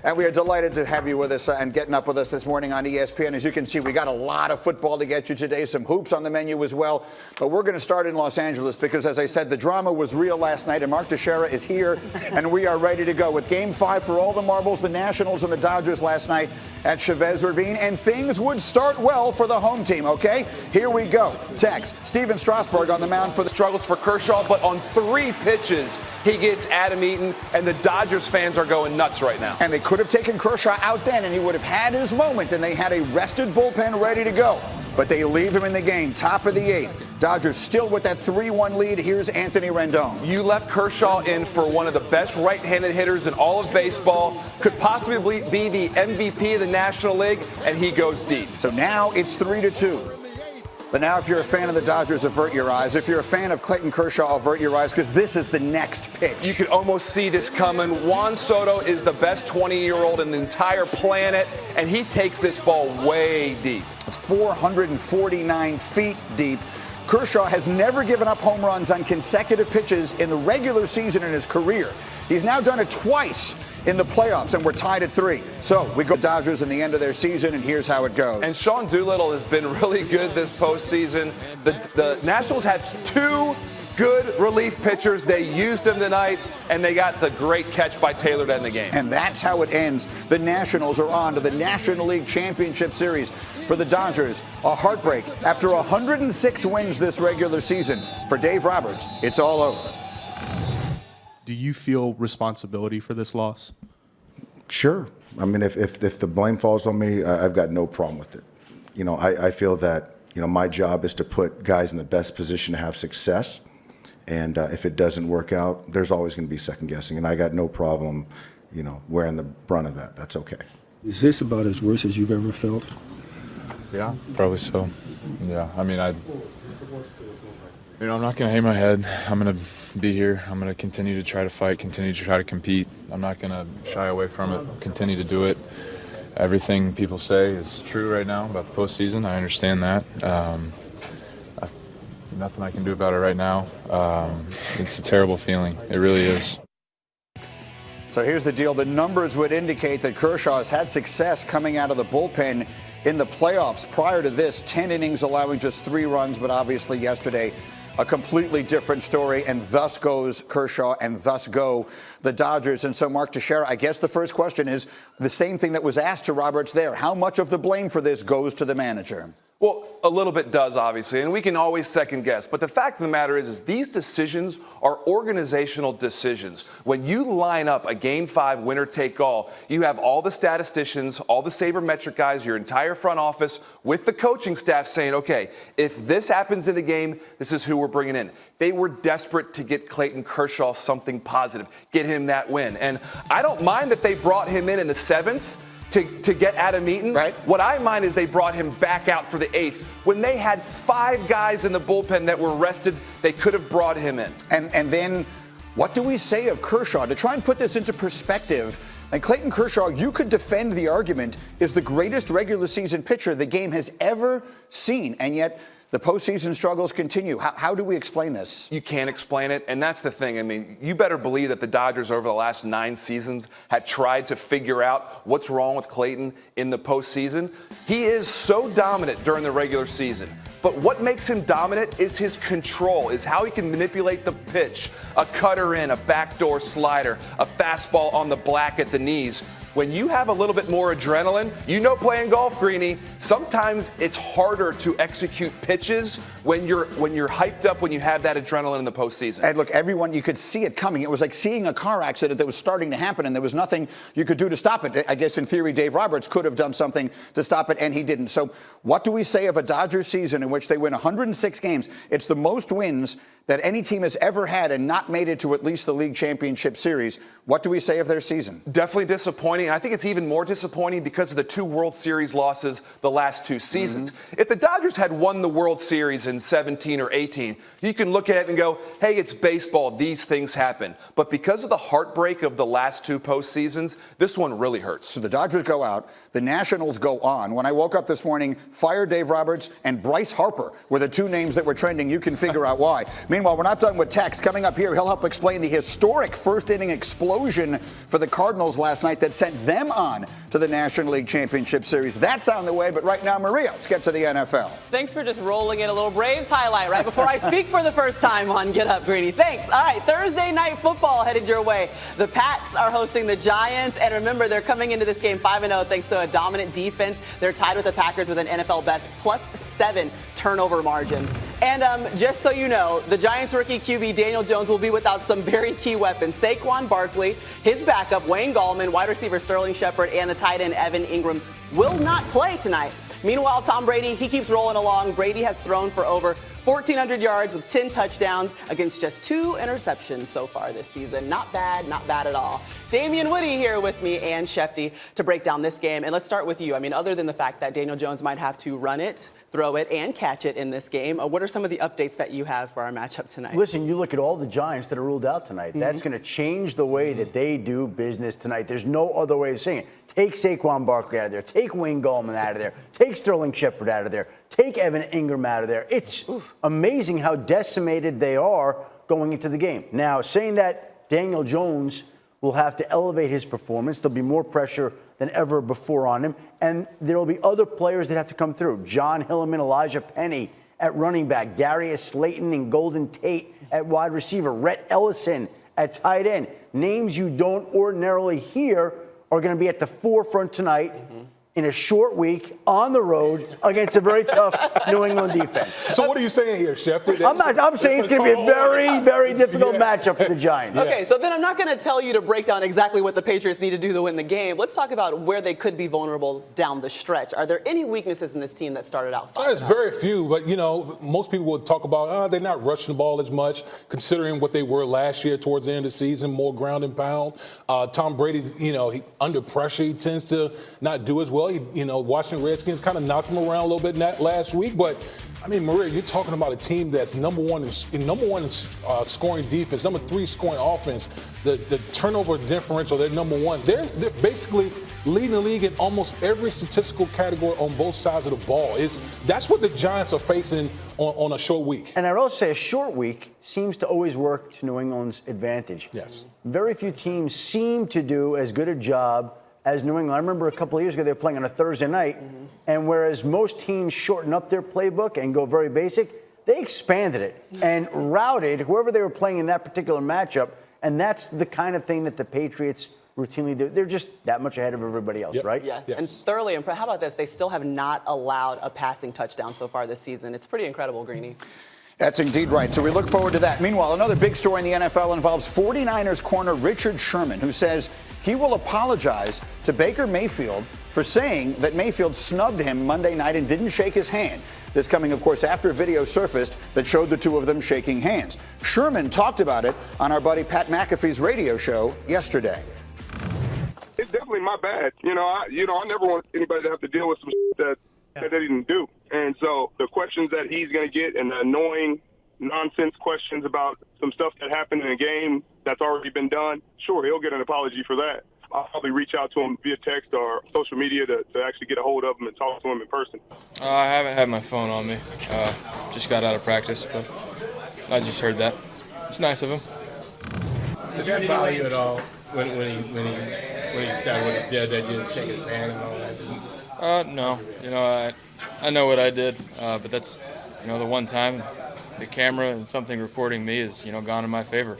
And we are delighted to have you with us and getting up with us this morning on ESPN. As you can see, we got a lot of football to get you today, some hoops on the menu as well. But we're going to start in Los Angeles because, as I said, the drama was real last night, and Mark Teixeira is here, and we are ready to go with Game 5 for all the marbles, the Nationals and the Dodgers last night at Chavez Ravine, and things would start well for the home team, okay? Here we go. Tex, Steven Strasburg on the mound for the struggles for Kershaw, but on 3 pitches, he gets Adam Eaton, and the Dodgers fans are going nuts right now. And they could have taken Kershaw out then, and he would have had his moment, and they had a rested bullpen ready to go. But they leave him in the game, top of the 8th. Dodgers still with that 3-1 lead. Here's Anthony Rendon. You left Kershaw in for one of the best right-handed hitters in all of baseball, could possibly be the MVP of the National League, and he goes deep. So now it's 3-2. But now if you're a fan of the Dodgers, avert your eyes. If you're a fan of Clayton Kershaw, avert your eyes, because this is the next pitch. You could almost see this coming. Juan Soto is the best 20-year-old in the entire planet, and he takes this ball way deep. It's 449 feet deep. Kershaw has never given up home runs on consecutive pitches in the regular season in his career. He's now done it twice in the playoffs, and we're tied at 3. So we go Dodgers in the end of their season, and here's how it goes. And Sean Doolittle has been really good this postseason. The Nationals had 2 good relief pitchers. They used them tonight, and they got the great catch by Taylor to end the game. And that's how it ends. The Nationals are on to the National League Championship Series. For the Dodgers, a heartbreak. After 106 wins this regular season, for Dave Roberts, it's all over. Do you feel responsibility for this loss? Sure. I mean, if the blame falls on me, I've got no problem with it. You know, I feel that, my job is to put guys in the best position to have success. And if it doesn't work out, there's always going to be second guessing. And I got no problem, wearing the brunt of that. That's okay. Is this about as worse as you've ever felt? Yeah, probably so. Yeah, I mean, I'm not going to hang my head. I'm going to be here. I'm going to continue to try to fight, continue to try to compete. I'm not going to shy away from it, continue to do it. Everything people say is true right now about the postseason. I understand that. Nothing I can do about it right now. It's a terrible feeling. It really is. So here's the deal. The numbers would indicate that Kershaw has had success coming out of the bullpen in the playoffs. Prior to this, 10 innings allowing just 3 runs, but obviously yesterday a completely different story, and thus goes Kershaw, and thus go the Dodgers. And so, Mark Teixeira, I guess the first question is the same thing that was asked to Roberts there. How much of the blame for this goes to the manager? Well, a little bit does, obviously, and we can always second guess. But the fact of the matter is these decisions are organizational decisions. When you line up a Game 5 winner-take-all, you have all the statisticians, all the sabermetric guys, your entire front office with the coaching staff saying, okay, if this happens in the game, this is who we're bringing in. They were desperate to get Clayton Kershaw something positive, get him that win. And I don't mind that they brought him in the 7th. To get Adam Eaton. Right. What I mind is they brought him back out for the 8th. When they had 5 guys in the bullpen that were rested, they could have brought him in. And then what do we say of Kershaw? To try and put this into perspective, and Clayton Kershaw, you could defend the argument, is the greatest regular season pitcher the game has ever seen. And yet the postseason struggles continue. How do we explain this? You can't explain it, and that's the thing. I mean, you better believe that the Dodgers over the last 9 seasons have tried to figure out what's wrong with Clayton in the postseason. He is so dominant during the regular season. But what makes him dominant is his control, is how he can manipulate the pitch, a cutter in, a backdoor slider, a fastball on the black at the knees. When you have a little bit more adrenaline, playing golf, Greeny, sometimes it's harder to execute pitches when you're hyped up, when you have that adrenaline in the postseason. And look, everyone, you could see it coming. It was like seeing a car accident that was starting to happen, and there was nothing you could do to stop it. I guess in theory, Dave Roberts could have done something to stop it, and he didn't. So what do we say of a Dodgers season in which they win 106 games? It's the most wins that any team has ever had and not made it to at least the league championship series. What do we say of their season? Definitely disappointing. I think it's even more disappointing because of the 2 World Series losses the last 2 seasons. If the Dodgers had won the World Series in 17 or 18, you can look at it and go, hey, it's baseball. These things happen. But because of the heartbreak of the last 2 postseasons, this one really hurts. So the Dodgers go out. The Nationals go on. When I woke up this morning, fire Dave Roberts and Bryce Harper were the 2 names that were trending. You can figure out why. Meanwhile, we're not done with text. Coming up here, he'll help explain the historic first-inning explosion for the Cardinals last night that sent them on to the National League Championship Series. That's on the way, but right now, Maria, let's get to the NFL. Thanks for just rolling in a little Braves highlight right before I speak for the first time on Get Up, Greeny. Thanks. All right, Thursday night football headed your way. The Pats are hosting the Giants, and remember, they're coming into this game 5-0 thanks to a dominant defense. They're tied with the Packers with an NFL best +7 turnover margin. And just so you know, the Giants rookie QB Daniel Jones will be without some very key weapons. Saquon Barkley, his backup Wayne Gallman, wide receiver Sterling Shepard, and the tight end Evan Ingram will not play tonight. Meanwhile, Tom Brady, he keeps rolling along. Brady has thrown for over 1,400 yards with 10 touchdowns against just 2 interceptions so far this season. Not bad at all. Damian Woody here with me and Schefter to break down this game. And let's start with you. I mean, other than the fact that Daniel Jones might have to run it, throw it, and catch it in this game, what are some of the updates that you have for our matchup tonight? Listen, you look at all the Giants that are ruled out tonight. That's going to change the way that they do business tonight. There's no other way of saying it. Take Saquon Barkley out of there. Take Wayne Gallman out of there. Take Sterling Shepard out of there. Take Evan Ingram out of there. It's amazing how decimated they are going into the game. Now, saying that, Daniel Jones will have to elevate his performance. There'll be more pressure than ever before on him. And there will be other players that have to come through. John Hilliman, Elijah Penny at running back, Darius Slayton and Golden Tate at wide receiver, Rhett Ellison at tight end. Names you don't ordinarily hear are going to be at the forefront tonight in a short week on the road against a very tough New England defense. So what are you saying here, Schefter? I'm saying it's going to be a very, very difficult matchup for the Giants. Okay, so then I'm not going to tell you to break down exactly what the Patriots need to do to win the game. Let's talk about where they could be vulnerable down the stretch. Are there any weaknesses in this team that started out fine? There's very few, but, you know, most people would talk about, they're not rushing the ball as much, considering what they were last year towards the end of the season, more ground and pound. Tom Brady, you know, under pressure, he tends to not do as well. You know, Washington Redskins kind of knocked him around a little bit last week, but I mean, Maria, you're talking about a team that's number one in scoring defense, number 3 scoring offense. The turnover differential, they're number 1. They're basically leading the league in almost every statistical category on both sides of the ball. That's what the Giants are facing on a short week. And I'd also say a short week seems to always work to New England's advantage. Yes. Very few teams seem to do as good a job as New England. I remember a couple of years ago they were playing on a Thursday night, and whereas most teams shorten up their playbook and go very basic, they expanded it and routed whoever they were playing in that particular matchup, and that's the kind of thing that the Patriots routinely do. They're just that much ahead of everybody else, right? Yes, and thoroughly impressed. How about this? They still have not allowed a passing touchdown so far this season. It's pretty incredible, Greeny. That's indeed right. So we look forward to that. Meanwhile, another big story in the NFL involves 49ers corner Richard Sherman, who says he will apologize to Baker Mayfield for saying that Mayfield snubbed him Monday night and didn't shake his hand. This coming, of course, after a video surfaced that showed the two of them shaking hands. Sherman talked about it on our buddy Pat McAfee's radio show yesterday. It's definitely my bad. I never want anybody to have to deal with some shit that they didn't do. And so the questions that he's going to get and the annoying nonsense questions about some stuff that happened in a game that's already been done, sure, he'll get an apology for that. I'll probably reach out to him via text or social media to actually get a hold of him and talk to him in person. I haven't had my phone on me. Just got out of practice, but I just heard that. It's nice of him. Did that bother you at all when he said what he did, that you didn't shake his hand and all that? No. I know what I did, but that's, the one time the camera and something recording me is, gone in my favor.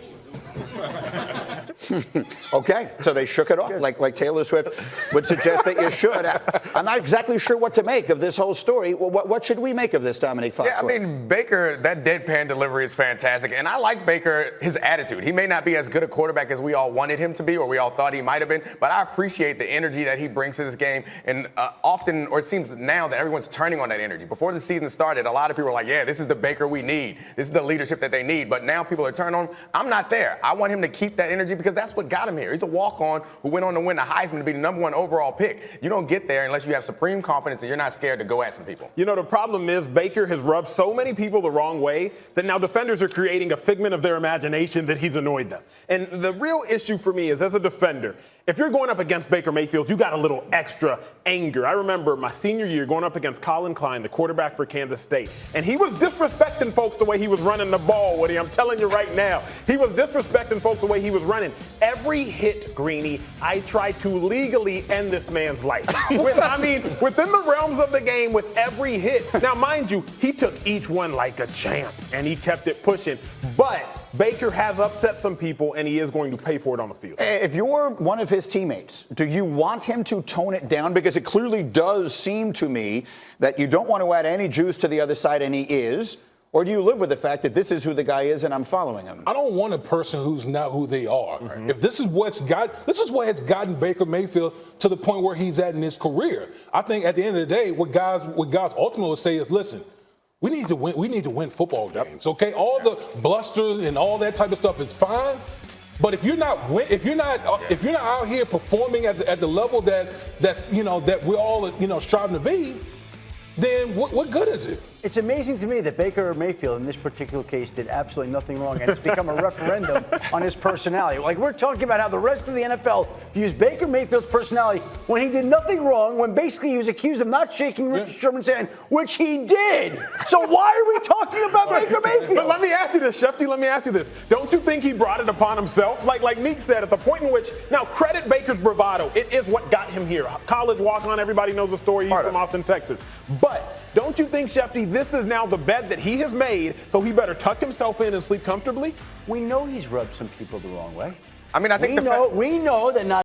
Okay, so they shook it off like Taylor Swift would suggest that you should. I'm not exactly sure what to make of this whole story. Well, what should we make of this, Dominique Fox? Yeah, I mean, Baker, that deadpan delivery is fantastic. And I like Baker, his attitude. He may not be as good a quarterback as we all wanted him to be or we all thought he might have been, but I appreciate the energy that he brings to this game. And often, or it seems now that everyone's turning on that energy. Before the season started, a lot of people were like, yeah, this is the Baker we need. This is the leadership that they need. But now people are turning on him. I'm not there. I want him to keep that energy because that's what got him here. He's a walk-on who went on to win the Heisman to be the #1 overall pick. You don't get there unless you have supreme confidence and you're not scared to go at some people. The problem is Baker has rubbed so many people the wrong way that now defenders are creating a figment of their imagination that he's annoyed them. And the real issue for me is, as a defender, if you're going up against Baker Mayfield, you got a little extra anger. I remember my senior year going up against Colin Klein, the quarterback for Kansas State, and he was disrespecting folks the way he was running the ball, Woody. I'm telling you right now. He was disrespecting folks the way he was running. Every hit, Greeny, I tried to legally end this man's life. Within the realms of the game, with every hit. Now, mind you, he took each one like a champ, and he kept it pushing. But Baker has upset some people, and he is going to pay for it on the field. If you're one of his teammates, do you want him to tone it down? Because it clearly does seem to me that you don't want to add any juice to the other side, and he is. Or do you live with the fact that this is who the guy is and I'm following him? I don't want a person who's not who they are. Mm-hmm. If this is what has gotten Baker Mayfield to the point where he's at in his career. I think at the end of the day, what guys ultimately will say is, listen, we need to win football games. Okay, all the bluster and all that type of stuff is fine, but if you're not out here performing at the level that we're all striving to be, then what good is it? It's amazing to me that Baker Mayfield in this particular case did absolutely nothing wrong, and it's become a referendum on his personality. Like, we're talking about how the rest of the NFL views Baker Mayfield's personality when he did nothing wrong, when basically he was accused of not shaking Richard Sherman's hand, which he did. So why are we talking about Baker Mayfield? But let me ask you this, Schefter, let me ask you this. Don't you think he brought it upon himself? Like Meek said, at the point in which, now credit Baker's bravado. It is what got him here. College walk-on, everybody knows the story. He's from Austin, Texas. But don't you think, Schefter, this is now the bed that he has made, so he better tuck himself in and sleep comfortably? We know he's rubbed some people the wrong way. I mean, I think we know that not